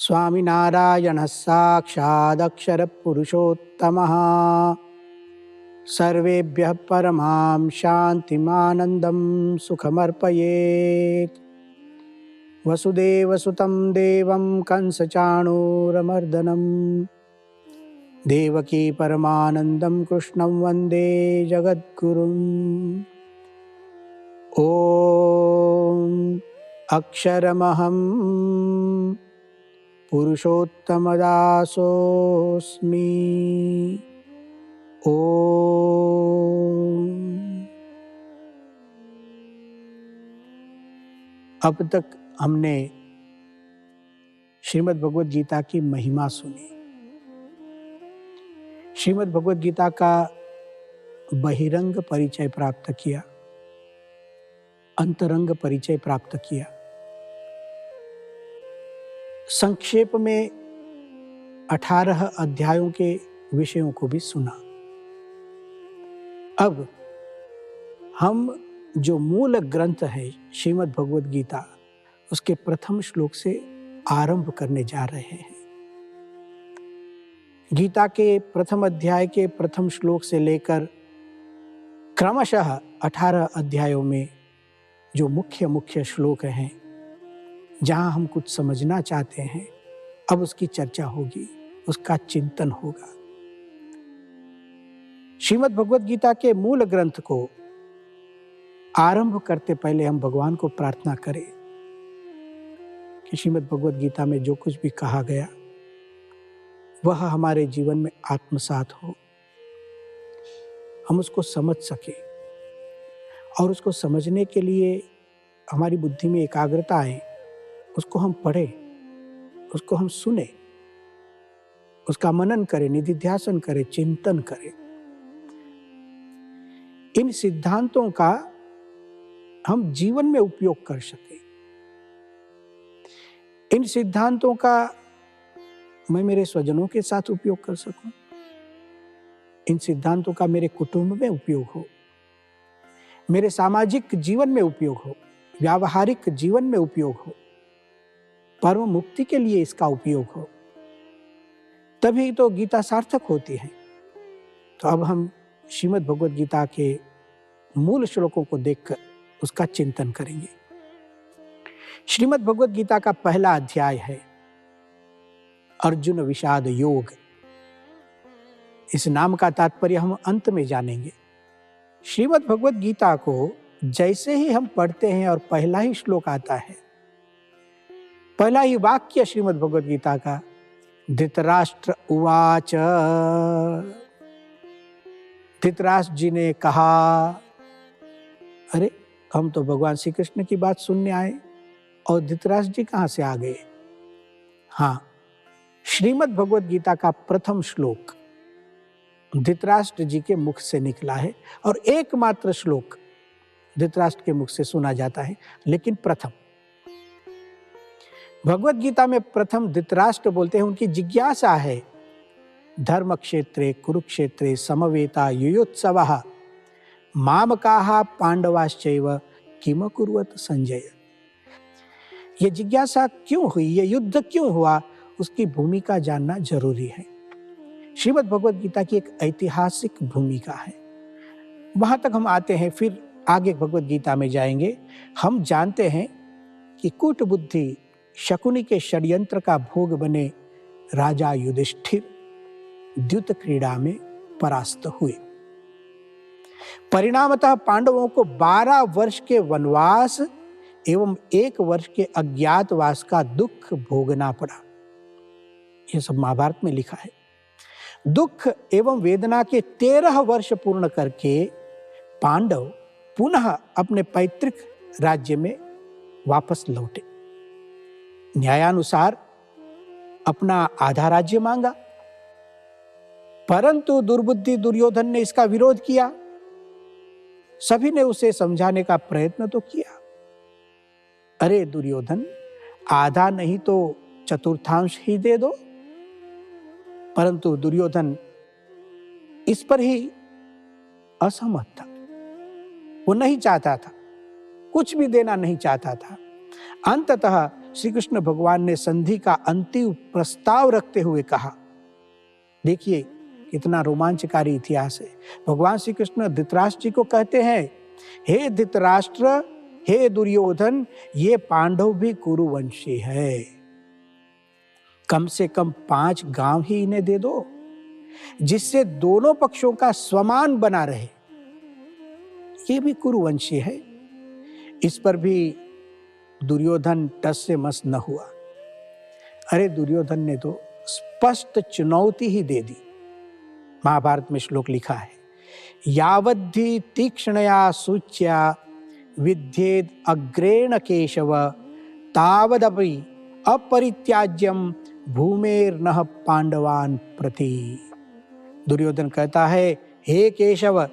स्वामिनारायणः साक्षादक्षरपुरुषोत्तमः सर्वेभ्यः परमां शान्तिमानन्दं सुखमर्पयेत्। वसुदेवसुतं देवं कंसचाणूरमर्दनं देवकी परमानन्दं कृष्णं वन्दे जगद्गुरुम्। ॐ अक्षरमहं पुरुषोत्तमदासोऽस्मि। ॐ अब तक हमने श्रीमद् भगवद गीता की महिमा सुनी। श्रीमद् भगवद गीता का बहिरंग परिचय प्राप्त किया, अंतरंग परिचय प्राप्त किया। संक्षेप में 18 अध्यायों के विषयों को भी सुना। अब हम जो मूल ग्रंथ है श्रीमद् भगवद गीता, उसके प्रथम श्लोक से आरंभ करने जा रहे हैं। गीता के प्रथम अध्याय के प्रथम श्लोक से लेकर क्रमशः 18 अध्यायों में जो मुख्य श्लोक हैं, जहां हम कुछ समझना चाहते हैं, अब उसकी चर्चा होगी, उसका चिंतन होगा। श्रीमद् भगवद गीता के मूल ग्रंथ को आरंभ करते पहले हम भगवान को प्रार्थना करें कि श्रीमद् भगवद गीता में जो कुछ भी कहा गया वह हमारे जीवन में आत्मसात हो, हम उसको समझ सके और उसको समझने के लिए हमारी बुद्धि में एकाग्रता आए। उसको हम पढ़ें, उसको हम सुने, उसका मनन करें, निधिध्यासन करें, चिंतन करें। इन सिद्धांतों का हम जीवन में उपयोग कर सकें। इन सिद्धांतों का मैं मेरे स्वजनों के साथ उपयोग कर सकूं। इन सिद्धांतों का मेरे कुटुंब में उपयोग हो, मेरे सामाजिक जीवन में उपयोग हो, व्यावहारिक जीवन में उपयोग हो, परम मुक्ति के लिए इसका उपयोग हो, तभी तो गीता सार्थक होती है। तो अब हम श्रीमद् भगवद गीता के मूल श्लोकों को देखकर उसका चिंतन करेंगे। श्रीमद् भगवद गीता का पहला अध्याय है अर्जुन विषाद योग। इस नाम का तात्पर्य हम अंत में जानेंगे। श्रीमद् भगवद गीता को जैसे ही हम पढ़ते हैं और पहला ही श्लोक आता है, पहला ही वाक्य श्रीमद् भगवद गीता का, धृतराष्ट्र उवाच, धृतराष्ट्र जी ने कहा। अरे, हम तो भगवान श्री कृष्ण की बात सुनने आए और धृतराष्ट्र जी कहां से आ गए? हाँ, श्रीमद् भगवद गीता का प्रथम श्लोक धृतराष्ट्र जी के मुख से निकला है और एकमात्र श्लोक धृतराष्ट्र के मुख से सुना जाता है, लेकिन प्रथम। भगवद गीता में प्रथम धृतराष्ट्र बोलते हैं। उनकी जिज्ञासा है, धर्म क्षेत्रे कुरुक्षेत्रे समवेता युयोत्सवः मामकाः पांडवाश्चैव किम कुर्वत संजय। ये जिज्ञासा क्यों हुई, ये युद्ध क्यों हुआ, उसकी भूमिका जानना जरूरी है। श्रीमद् भगवद गीता की एक ऐतिहासिक भूमिका है। वहां तक हम आते हैं, फिर आगे भगवद गीता में जाएंगे। हम जानते हैं कि कूट बुद्धि शकुनी के षड्यंत्र का भोग बने राजा युधिष्ठिर द्युत क्रीड़ा में परास्त हुए। परिणामतः पांडवों को 12 वर्ष के वनवास एवं 1 वर्ष के अज्ञातवास का दुख भोगना पड़ा। यह सब महाभारत में लिखा है। दुख एवं वेदना के 13 वर्ष पूर्ण करके पांडव पुनः अपने पैतृक राज्य में वापस लौटे। न्यायानुसार अपना आधा राज्य मांगा, परंतु दुर्बुद्धि दुर्योधन ने इसका विरोध किया। सभी ने उसे समझाने का प्रयत्न तो किया। अरे दुर्योधन, आधा नहीं तो चतुर्थांश ही दे दो। परंतु दुर्योधन इस पर ही असहमत था। वो नहीं चाहता था, कुछ भी देना नहीं चाहता था। अंततः श्री कृष्ण भगवान ने संधि का अंतिम प्रस्ताव रखते हुए कहा। देखिए कितना रोमांचकारी इतिहास है। भगवान श्री कृष्ण धृतराष्ट्र जी को कहते हैं, हे धृतराष्ट्र, हे दुर्योधन, ये पांडव भी कुरुवंशी है, कम से कम 5 गांव ही इन्हें दे दो, जिससे दोनों पक्षों का स्वमान बना रहे। ये भी कुरुवंशी है। इस पर भी दुर्योधन टस से मस न हुआ। अरे दुर्योधन ने तो स्पष्ट चुनौती ही दे दी। महाभारत में श्लोक लिखा है, यावद्धि तीक्ष्णया सूच्या विद्येद अग्रेण केशव तावदपि अपरित्याज्यम भूमेर्नः पांडवान प्रति। दुर्योधन कहता है, हे केशव,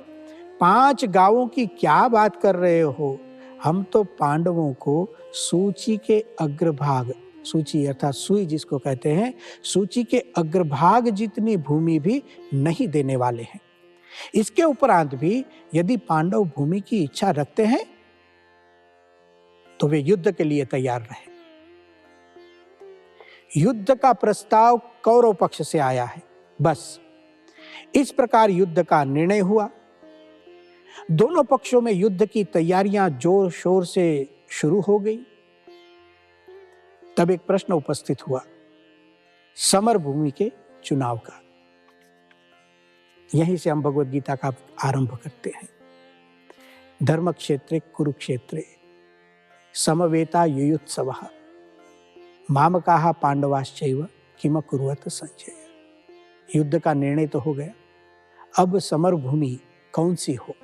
5 गांवों की क्या बात कर रहे हो? हम तो पांडवों को सूची के अग्रभाग, सूची अर्थात सुई जिसको कहते हैं, सूची के अग्रभाग जितनी भूमि भी नहीं देने वाले हैं। इसके उपरांत भी यदि पांडव भूमि की इच्छा रखते हैं तो वे युद्ध के लिए तैयार रहे। युद्ध का प्रस्ताव कौरव पक्ष से आया है। बस इस प्रकार युद्ध का निर्णय हुआ। दोनों पक्षों में युद्ध की तैयारियां जोर शोर से शुरू हो गई। तब एक प्रश्न उपस्थित हुआ, समर भूमि के चुनाव का। यहीं से हम भगवद गीता का आरंभ करते हैं। धर्म क्षेत्रे कुरुक्षेत्रे समवेता युयुत्सवः मामकाः पांडवाश्चैव किम कुर्वत संजय। युद्ध का निर्णय तो हो गया। अब समर भूमि कौन सी हो?